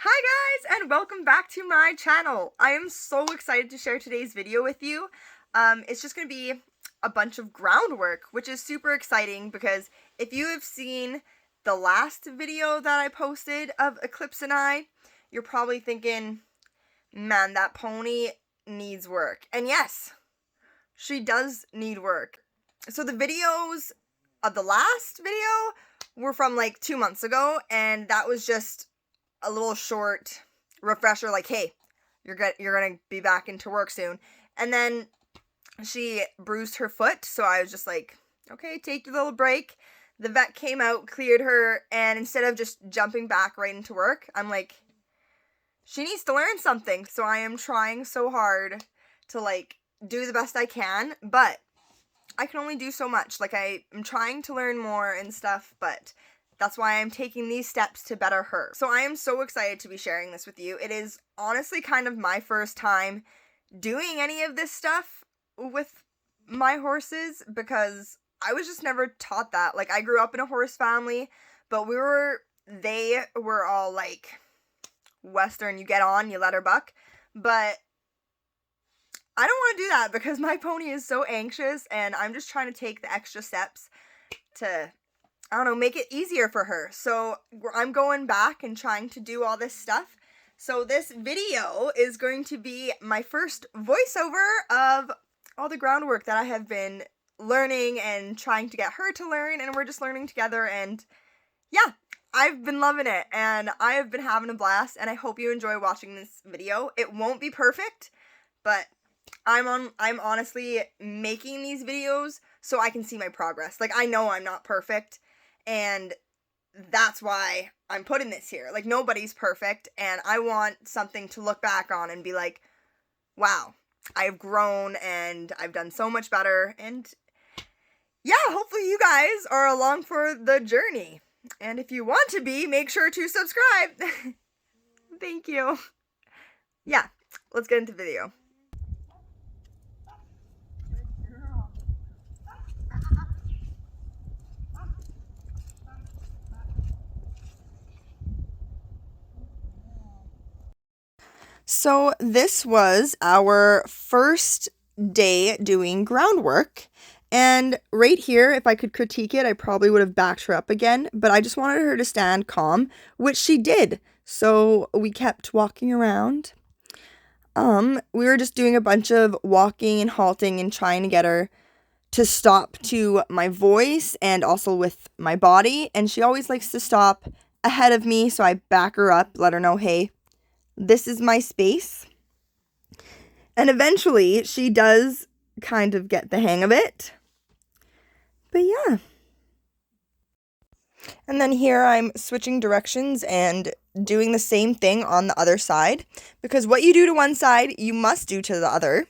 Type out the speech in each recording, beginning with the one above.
Hi guys, and welcome back to my channel. I am so excited to share today's video with you. It's just going to be a bunch of groundwork, which is super exciting because if you have seen the last video that I posted of Eclipse and I, you're probably thinking, man, that pony needs work. And yes, she does need work. So the videos of the last video were from like 2 months ago, and that was just a little short refresher, like, hey, you're gonna be back into work soon. And then she bruised her foot, so I was just like, okay, take your little break. The vet came out, cleared her, and instead of just jumping back right into work, I'm like, she needs to learn something. So I am trying so hard to like do the best I can, but I can only do so much. Like, I am trying to learn more and stuff, but that's why I'm taking these steps to better her. So I am so excited to be sharing this with you. It is honestly kind of my first time doing any of this stuff with my horses because I was just never taught that. Like, I grew up in a horse family, but they were all like Western, you get on, you let her buck. But I don't want to do that because my pony is so anxious, and I'm just trying to take the extra steps to, I don't know, make it easier for her. So I'm going back and trying to do all this stuff. So this video is going to be my first voiceover of all the groundwork that I have been learning and trying to get her to learn, and we're just learning together. And yeah, I've been loving it, and I have been having a blast, and I hope you enjoy watching this video. It won't be perfect, but I'm honestly making these videos so I can see my progress. Like, I know I'm not perfect, and that's why I'm putting this here. Like, nobody's perfect, and I want something to look back on and be like, wow, I've grown and I've done so much better. And yeah, hopefully you guys are along for the journey. And if you want to be, make sure to subscribe. Thank you. Yeah, let's get into the video. So this was our first day doing groundwork, and right here, if I could critique it, I probably would have backed her up again, but I just wanted her to stand calm, which she did. So we kept walking around. We were just doing a bunch of walking and halting and trying to get her to stop to my voice and also with my body, and she always likes to stop ahead of me, so I back her up, let her know, hey, this is my space. And eventually she does kind of get the hang of it. But yeah. And then here I'm switching directions and doing the same thing on the other side, because what you do to one side, you must do to the other.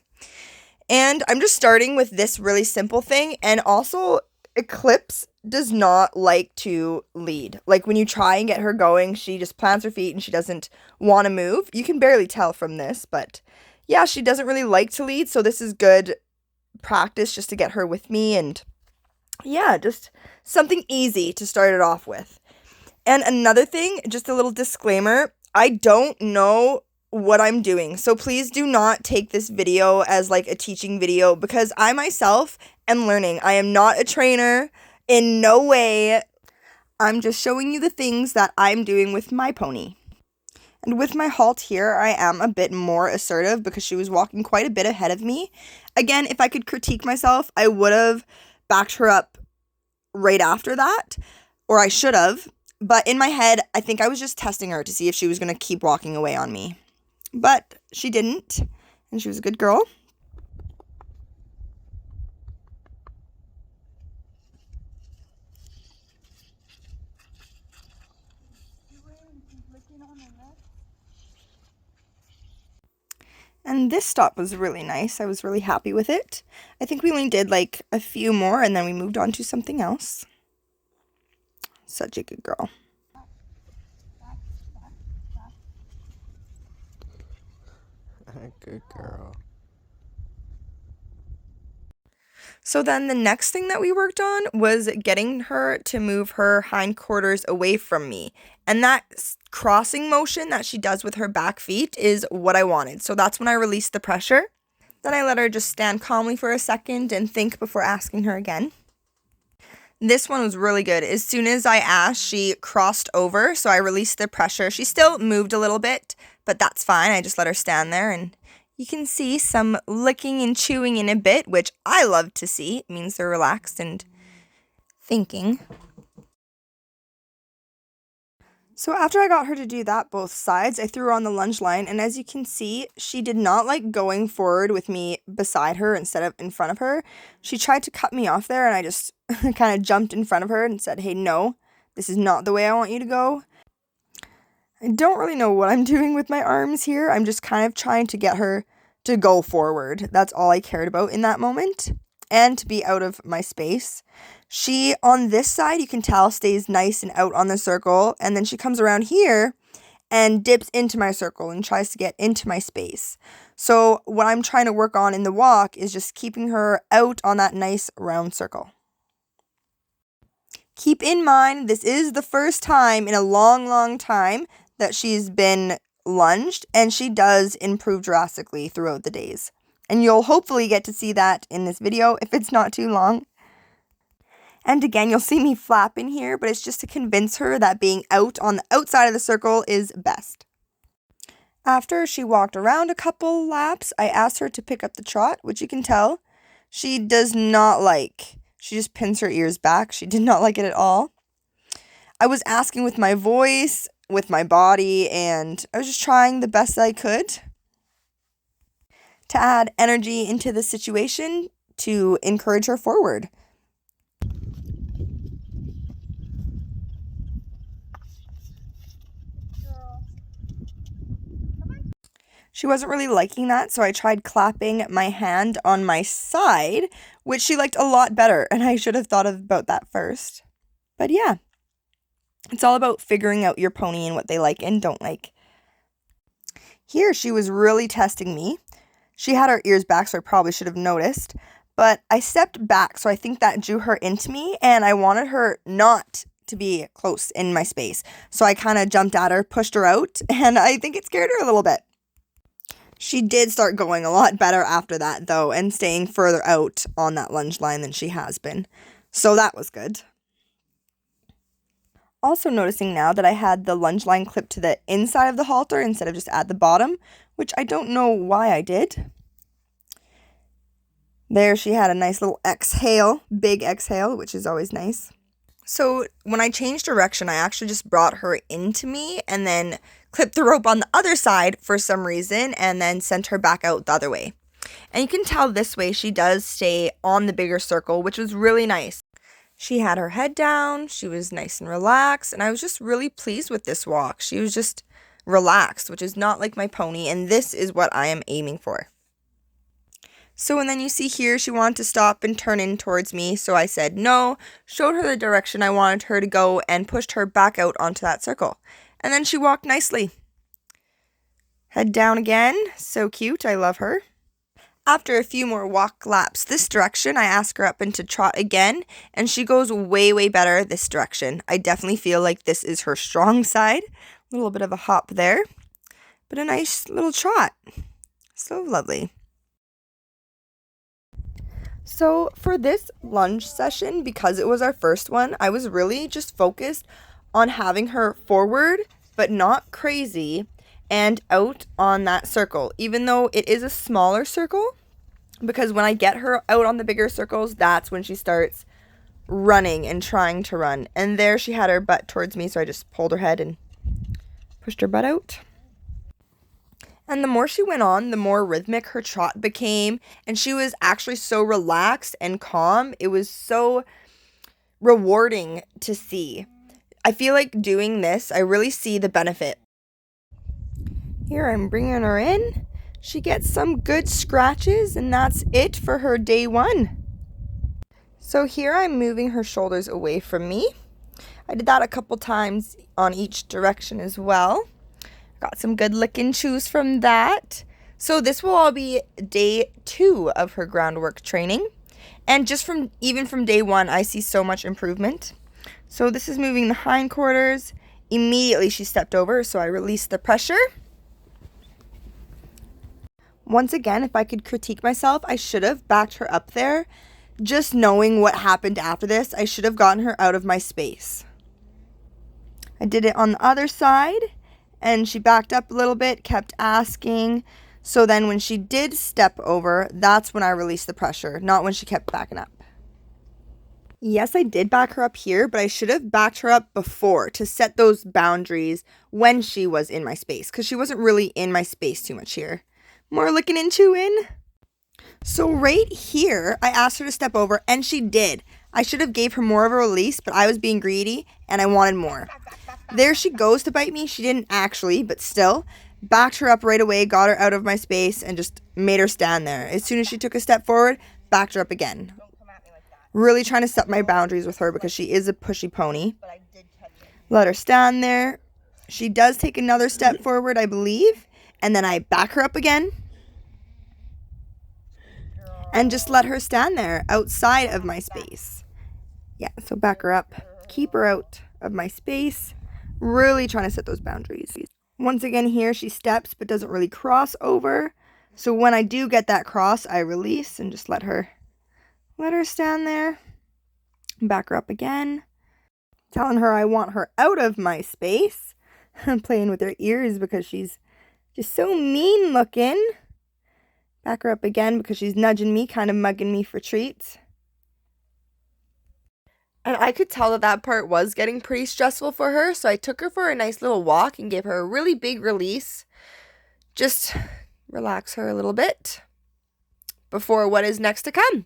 And I'm just starting with this really simple thing. And also, Eclipse does not like to lead. Like, when you try and get her going, she just plants her feet and she doesn't want to move. You can barely tell from this, but yeah, she doesn't really like to lead. So this is good practice just to get her with me, and yeah, just something easy to start it off with. And another thing, just a little disclaimer, I don't know what I'm doing, so please do not take this video as like a teaching video, because I myself am learning. I am not a trainer in no way. I'm just showing you the things that I'm doing with my pony. And with my halt here, I am a bit more assertive because she was walking quite a bit ahead of me. Again, if I could critique myself, I would have backed her up right after that, or I should have. But in my head, I think I was just testing her to see if she was going to keep walking away on me. But she didn't, and she was a good girl. And this stop was really nice. I was really happy with it. I think we only did like a few more, and then we moved on to something else. Such a good girl. Good girl. So then the next thing that we worked on was getting her to move her hindquarters away from me. And that crossing motion that she does with her back feet is what I wanted. So that's when I released the pressure. Then I let her just stand calmly for a second and think before asking her again. This one was really good. As soon as I asked, she crossed over, so I released the pressure. She still moved a little bit, but that's fine. I just let her stand there, and you can see some licking and chewing in a bit, which I love to see. It means they're relaxed and thinking. So after I got her to do that both sides, I threw her on the lunge line, and as you can see, she did not like going forward with me beside her instead of in front of her. She tried to cut me off there, and I just kind of jumped in front of her and said, hey, no, this is not the way I want you to go. I don't really know what I'm doing with my arms here. I'm just kind of trying to get her to go forward. That's all I cared about in that moment, and to be out of my space. She, on this side, you can tell, stays nice and out on the circle, and then she comes around here and dips into my circle and tries to get into my space. So what I'm trying to work on in the walk is just keeping her out on that nice round circle. Keep in mind, this is the first time in a long time that she's been lunged, and she does improve drastically throughout the days. And you'll hopefully get to see that in this video if it's not too long. And again, you'll see me flapping here, but it's just to convince her that being out on the outside of the circle is best. After she walked around a couple laps, I asked her to pick up the trot, which you can tell she does not like. She just pins her ears back. She did not like it at all. I was asking with my voice, with my body, and I was just trying the best I could to add energy into the situation to encourage her forward. She wasn't really liking that, so I tried clapping my hand on my side, which she liked a lot better, and I should have thought about that first. But yeah, it's all about figuring out your pony and what they like and don't like. Here, she was really testing me. She had her ears back, so I probably should have noticed, but I stepped back, so I think that drew her into me, and I wanted her not to be close in my space. So I kind of jumped at her, pushed her out, and I think it scared her a little bit. She did start going a lot better after that, though, and staying further out on that lunge line than she has been. So that was good. Also noticing now that I had the lunge line clipped to the inside of the halter instead of just at the bottom, which I don't know why I did. There she had a nice little exhale, big exhale, which is always nice. So when I changed direction, I actually just brought her into me and then clipped the rope on the other side for some reason and then sent her back out the other way. And you can tell this way she does stay on the bigger circle, which was really nice. She had her head down, she was nice and relaxed, and I was just really pleased with this walk. She was just relaxed, which is not like my pony, and this is what I am aiming for. So, and then you see here, she wanted to stop and turn in towards me, so I said no, showed her the direction I wanted her to go, and pushed her back out onto that circle. And then she walked nicely. Head down again, so cute, I love her. After a few more walk laps this direction, I ask her up into trot again, and she goes way better this direction. I definitely feel like this is her strong side. A little bit of a hop there, but a nice little trot. So lovely. So for this lunge session, because it was our first one, I was really just focused on having her forward, but not crazy, and out on that circle, even though it is a smaller circle, because when I get her out on the bigger circles, that's when she starts running and trying to run. And there she had her butt towards me, so I just pulled her head and pushed her butt out. And the more she went on, the more rhythmic her trot became, and she was actually so relaxed and calm. It was so rewarding to see. I feel like doing this, I really see the benefit. Here I'm bringing her in. She gets some good scratches, and that's it for her day one. So here I'm moving her shoulders away from me. I did that a couple times on each direction as well. Got some good lick and chews from that. So this will all be day 2 of her groundwork training. And just from even from day one, I see so much improvement. So this is moving the hindquarters. Immediately she stepped over, so I released the pressure. Once again, if I could critique myself, I should have backed her up there. Just knowing what happened after this, I should have gotten her out of my space. I did it on the other side, and she backed up a little bit, kept asking. So then when she did step over, that's when I released the pressure, not when she kept backing up. Yes, I did back her up here, but I should have backed her up before to set those boundaries when she was in my space, because she wasn't really in my space too much here. More looking into in. So right here, I asked her to step over, and she did. I should have gave her more of a release, but I was being greedy, and I wanted more. There she goes to bite me. She didn't actually, but still. Backed her up right away, got her out of my space, and just made her stand there. As soon as she took a step forward, backed her up again. Really trying to set my boundaries with her because she is a pushy pony. Let her stand there. She does take another step forward, I believe. And then I back her up again. And just let her stand there outside of my space. Yeah, so back her up. Keep her out of my space. Really trying to set those boundaries. Once again here, she steps but doesn't really cross over. So when I do get that cross, I release and just let her stand there. Back her up again. Telling her I want her out of my space. I'm playing with her ears because she's just so mean looking. Back her up again because she's nudging me, kind of mugging me for treats. And I could tell that that part was getting pretty stressful for her, so I took her for a nice little walk and gave her a really big release. Just relax her a little bit before what is next to come.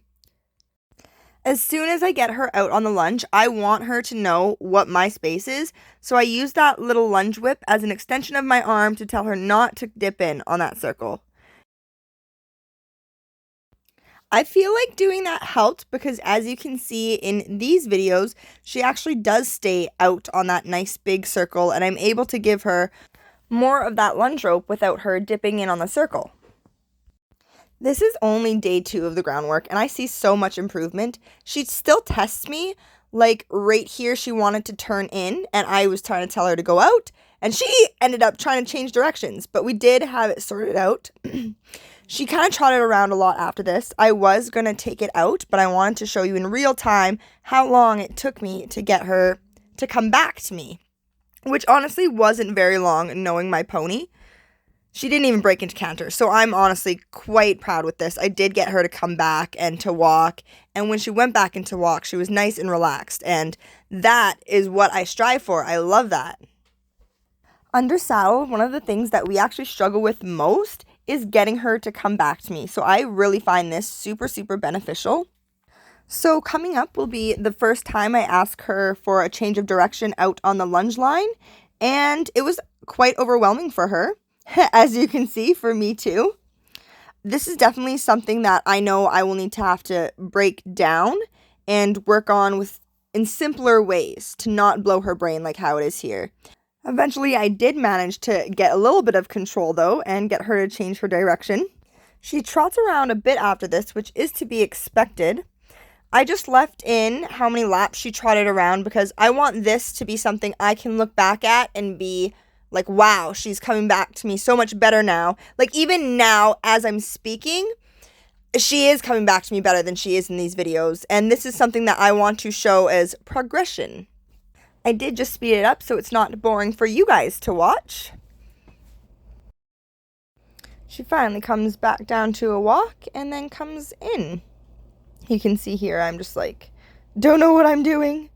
As soon as I get her out on the lunge, I want her to know what my space is, so I use that little lunge whip as an extension of my arm to tell her not to dip in on that circle. I feel like doing that helped because as you can see in these videos, she actually does stay out on that nice big circle, and I'm able to give her more of that lunge rope without her dipping in on the circle. This is only day 2 of the groundwork, and I see so much improvement. She still tests me, like right here she wanted to turn in, and I was trying to tell her to go out, and she ended up trying to change directions, but we did have it sorted out. She kind of trotted around a lot after this. I was going to take it out, but I wanted to show you in real time how long it took me to get her to come back to me, which honestly wasn't very long knowing my pony. She didn't even break into canter, so I'm honestly quite proud with this. I did get her to come back and to walk, and when she went back into walk, she was nice and relaxed, and that is what I strive for. I love that. Under saddle, one of the things that we actually struggle with most is getting her to come back to me. So I really find this super, super beneficial. So coming up will be the first time I ask her for a change of direction out on the lunge line. And it was quite overwhelming for her, as you can see, for me too. This is definitely something that I know I will need to have to break down and work on in simpler ways to not blow her brain like how it is here. Eventually, I did manage to get a little bit of control, though, and get her to change her direction. She trots around a bit after this, which is to be expected. I just left in how many laps she trotted around because I want this to be something I can look back at and be like, wow, she's coming back to me so much better now. Like, even now, as I'm speaking, she is coming back to me better than she is in these videos. And this is something that I want to show as progression. I did just speed it up so it's not boring for you guys to watch. She finally comes back down to a walk and then comes in. You can see here I'm just like, don't know what I'm doing.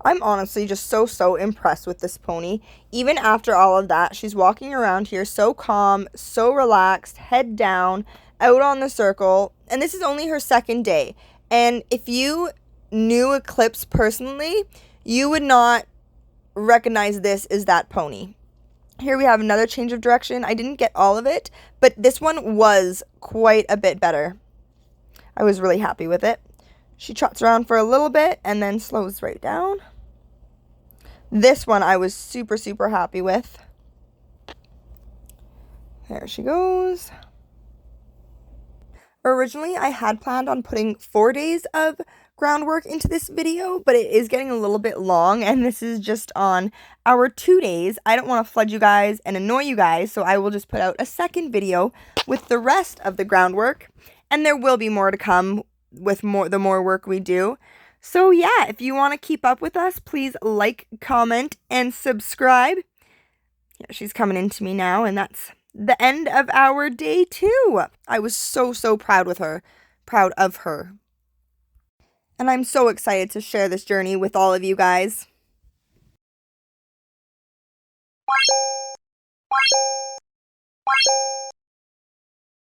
I'm honestly just so impressed with this pony. Even after all of that, she's walking around here so calm, so relaxed, head down, out on the circle. And this is only her second day. And if you knew Eclipse personally, you would not recognize this as that pony. Here we have another change of direction. I didn't get all of it, but this one was quite a bit better. I was really happy with it. She trots around for a little bit and then slows right down. This one I was super happy with. There she goes. Originally, I had planned on putting 4 days of groundwork into this video, but it is getting a little bit long, and this is just on our 2 days. I don't want to flood you guys and annoy you guys, so I will just put out a second video with the rest of the groundwork, and there will be more to come with the more work we do. So yeah, if you want to keep up with us, please like, comment, and subscribe. Yeah, she's coming into me now, and that's the end of our day 2. I was so proud of her. And I'm so excited to share this journey with all of you guys.